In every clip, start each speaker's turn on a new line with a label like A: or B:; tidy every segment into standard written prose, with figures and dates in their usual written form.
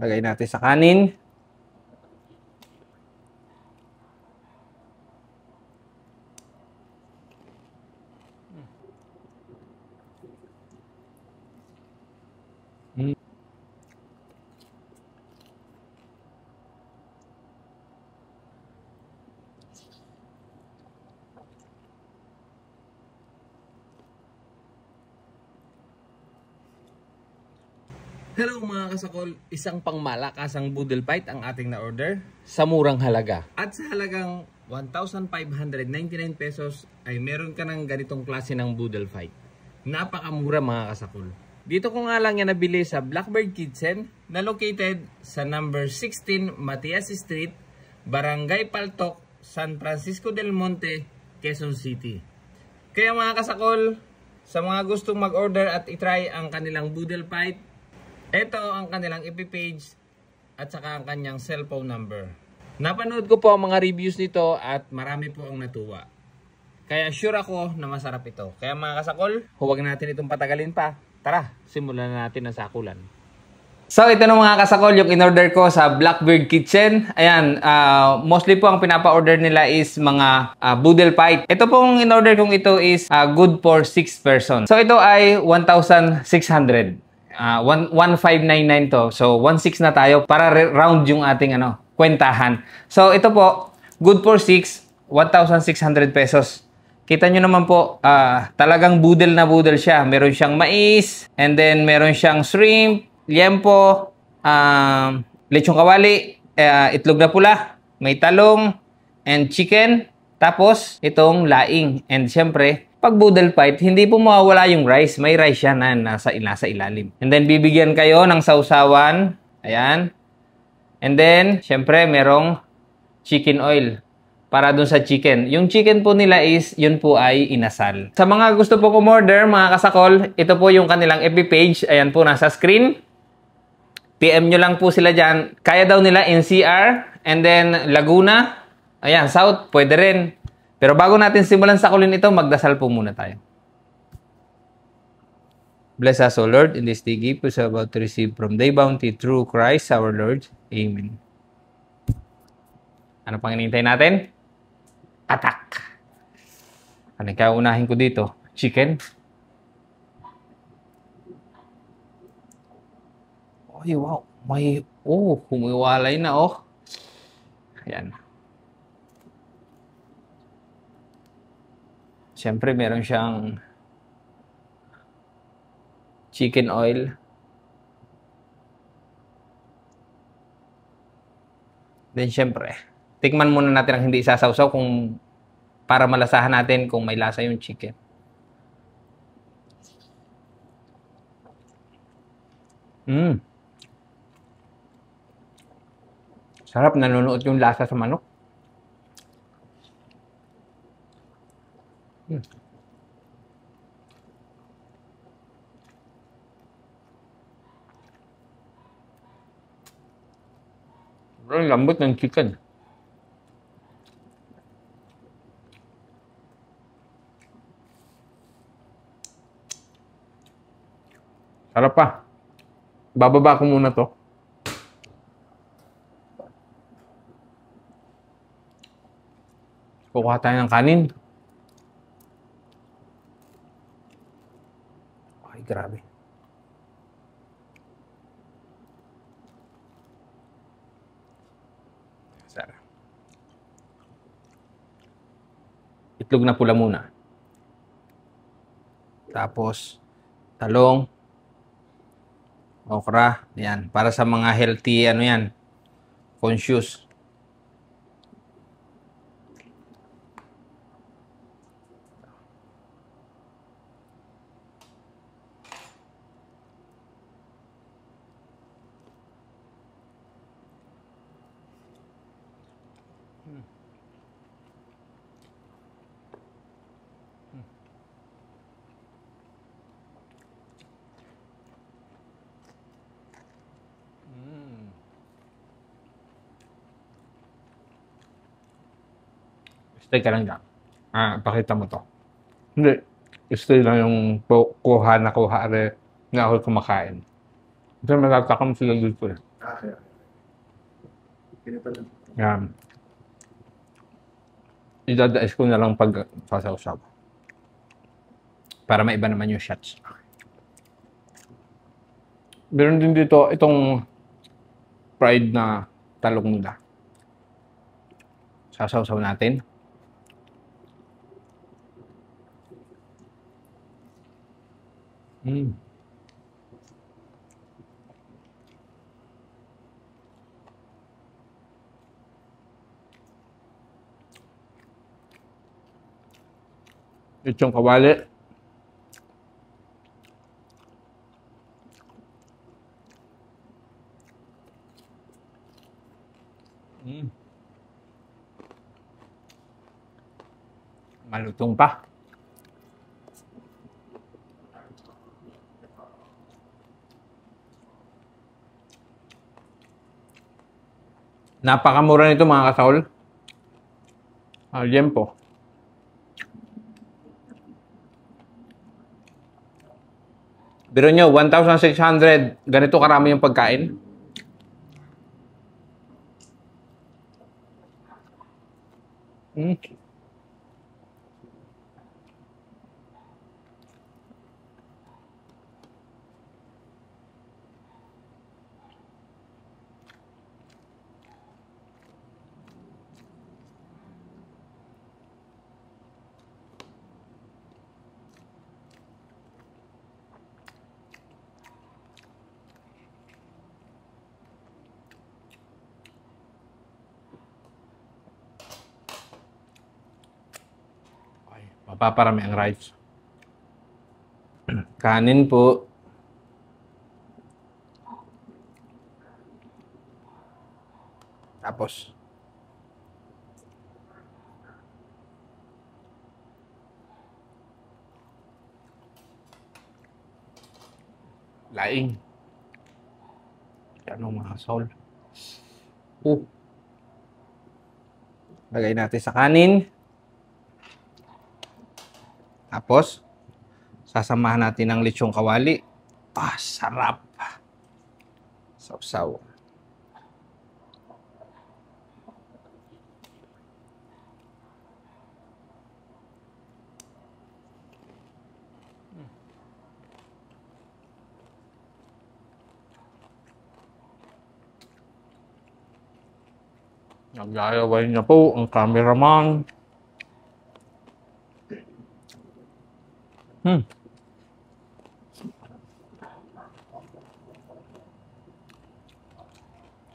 A: Lagay natin sa kanin.
B: Hello mga kasakol, isang pangmalakasang boodle fight ang ating na-order sa murang halaga. At sa halagang 1,599 pesos ay meron ka ng ganitong klase ng boodle fight. Napakamura mga kasakol. Dito ko nga lang yan nabili sa Blackbird Kitchen na located sa number 16 Matias Street, Barangay Paltok, San Francisco del Monte, Quezon City. Kaya mga kasakol, sa mga gustong mag-order at itry ang kanilang boodle fight, ito ang kanilang FB page at saka ang kanyang cellphone number. Napanood ko po ang mga reviews nito at marami po ang natuwa. Kaya sure ako na masarap ito. Kaya mga kasakol, huwag natin itong patagalin pa. Tara, simulan na natin ang sakulan.
A: So ito na mga kasakol, yung in-order ko sa Blackbird Kitchen. Ayan, mostly po ang pinapa-order nila is mga boodle fight. Ito pong in-order kong ito is good for 6 persons. So ito ay 1,600. 1,599 to. So 1,600 na tayo para round yung ating kwentahan. So ito po, good for 6, 1,600 pesos. Kita nyo naman po, talagang boodle na boodle siya. Meron siyang mais, and then meron siyang shrimp, liempo, lechong kawali, itlog na pula, may talong, and chicken. Tapos, itong laing. And syempre, pag boodle fight, hindi po mawawala yung rice. May rice yan na nasa ilalim. And then, bibigyan kayo ng sausawan. Ayan. And then, syempre, merong chicken oil para dun sa chicken. Yung chicken po nila is, yun po ay inasal. Sa mga gusto po kumorder, mga kasakol, ito po yung kanilang FB page. Ayan po, nasa screen. PM nyo lang po sila dyan. Kaya daw nila NCR, and then Laguna. Ayan, South, pwede rin. Pero bago natin simulan sakulin ito, magdasal po muna tayo. Bless us, O Lord, in this day gift we are about to receive from thy bounty through Christ our Lord. Amen. Ano pang hinihintay natin? Attack! Ano kaya unahin ko dito? Chicken? Ay, wow. May, humiwalay na, Ayan. Siyempre, meron siyang chicken oil. Then, siyempre, tikman muna natin ang hindi isasawsaw kung para malasahan natin kung may lasa yung chicken. Sarap, nanonood yung lasa sa manok. Ang lambot ng chicken. Sarap pa. Bababa ko muna to. Kukuha tayo ng kanin. Ay, grabe. Sarap. Itlog na pula muna. Tapos, talong, okra. Yan. Para sa mga healthy, conscious. Stay ka lang dyan. Pakita mo to. Hindi. Stay lang yung kuha na ako kumakain. Kasi matatakam sila dito eh.
C: Kaya. Ganito lang.
A: Yan. Idadais ko na lang pag sasaw-saw. Para maiba naman yung shots. Meron din dito itong fried na talong nila. Sasaw-saw natin. Mm. Itong kawali. Mm. Malutong pa. Napakamura nito mga kasahol. Liempo. Biro nyo, 1,600. Ganito karami yung pagkain. Mm. Okay, mapaparami ang rice. Kanin po. Tapos laing. Ano mga kasahol. Lagay natin sa kanin. Tapos, sasamahan natin ng lechong kawali. Sarap. Saw-saw. Naglalaway na po ang cameraman.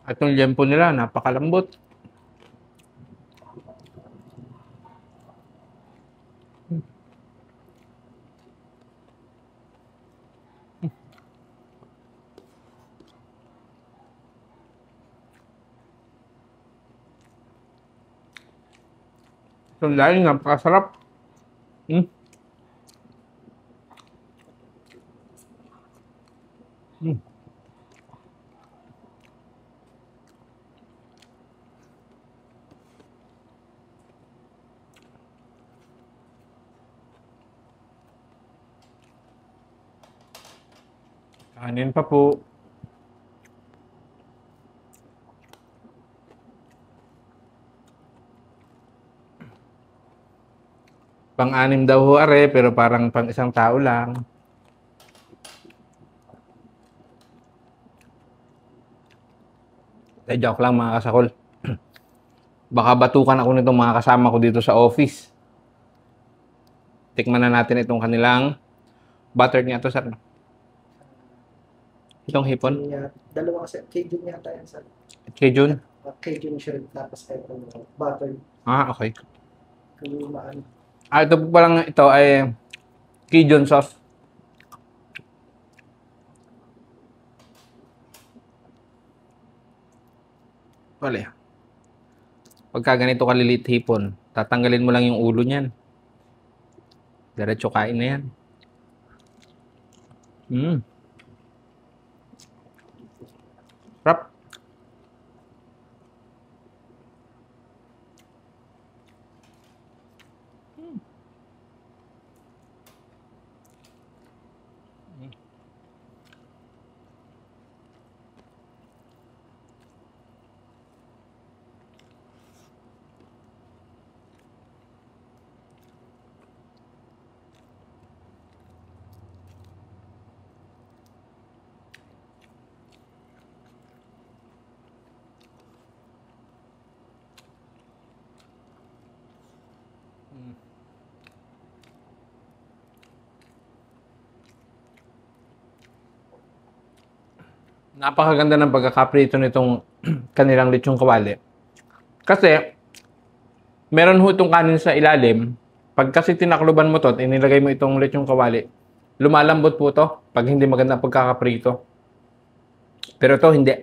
A: At yung liempo nila, napakalambot. Itong laing, napakasarap. Kanin pa po. Pang-anim daw ho are, pero parang pang isang tao lang. Joke lang mga kasakol. Baka batukan ako nitong mga kasama ko dito sa office. Tikman na natin itong kanilang buttered nga to, sir. Itong hipon.
C: Dalawa kasi, Cajun yata yan, sir.
A: Cajun?
C: Cajun shrimp, tapos ito, butter.
A: Okay.
C: Kalumaan.
A: Ito po palang ito ay Cajun sauce. Wala. Pagka ganito kalilit hipon, tatanggalin mo lang yung ulo niyan. Diretso kain na yan. Sarap. Napakaganda ng pagkakaprito nitong kanilang lechong kawali. Kasi, meron ho itong kanin sa ilalim. Pag kasi tinakluban mo to at inilagay mo itong lechong kawali, lumalambot po to pag hindi maganda ang pagkakaprito. Pero to hindi.